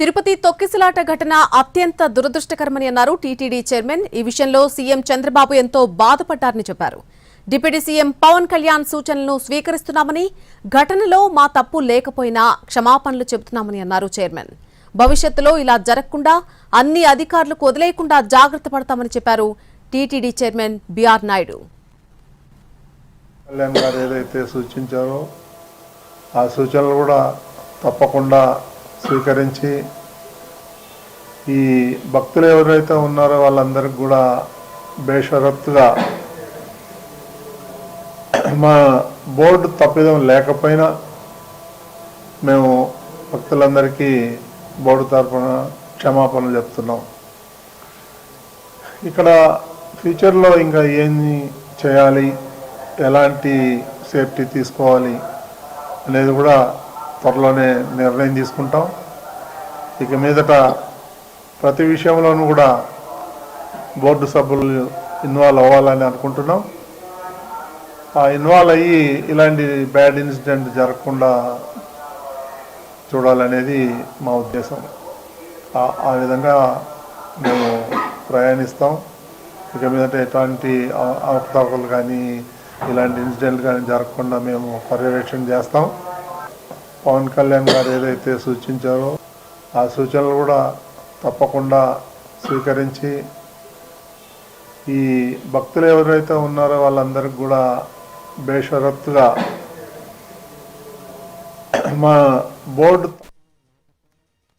తిరుపతి తొక్కిసలాట ఘటన అత్యంత దురదృష్టకరమని అన్నారు టీటీడీ చైర్మన్. ఈ విషయంలో సీఎం చంద్రబాబు ఎంతో బాధపడ్డారని చెప్పారు. డిప్యూటీ సీఎం పవన్ కళ్యాణ్ సూచనలను స్వీకరిస్తున్నామని, ఘటనలో మా తప్పు లేకపోయినా క్షమాపణలు చెబుతున్నామని అన్నారు చైర్మన్. భవిష్యత్తులో ఇలా జరగకుండా అన్ని అధికారులకు వదిలేయకుండా జాగ్రత్త పడతామని చెప్పారు TTD chairman BR Naidu. Kalyan గారు ఏదైతే సూచించారో ఆ సూచనలు కూడా తప్పకుండా స్వీకరించి ఈ భక్తులు ఎవరైతే ఉన్నారో వాళ్ళందరికీ కూడా బేషరత్తుగా మా బోర్డు తప్పిదం లేకపోయినా మేము భక్తులందరికీ బోర్డు తరఫున క్షమాపణలు చెప్తున్నాం. ఇక్కడ ఫ్యూచర్లో ఇంకా ఏమి చేయాలి, ఎలాంటి సేఫ్టీ తీసుకోవాలి అనేది కూడా త్వరలోనే నిర్ణయం తీసుకుంటాం. ఇక మీదట ప్రతి విషయంలోనూ కూడా బోర్డు సభ్యులు ఇన్వాల్వ్ అవ్వాలని అనుకుంటున్నాం. ఆ ఇన్వాల్వ్ అయ్యి ఇలాంటి బ్యాడ్ ఇన్సిడెంట్ జరగకుండా చూడాలనేది మా ఉద్దేశం. ఆ విధంగా మేము ప్రయాణిస్తాం. ఇక మీదట ఎట్లాంటి అవకతవకలు కానీ ఇలాంటి ఇన్సిడెంట్లు కానీ జరగకుండా మేము పర్యవేక్షణ చేస్తాం. పవన్ కళ్యాణ్ గారు ఏదైతే సూచించారో ఆ సూచనలు కూడా తప్పకుండా స్వీకరించి ఈ భక్తులు ఎవరైతే ఉన్నారో వాళ్ళందరికీ కూడా బేషరత్తుగా మా బోర్డు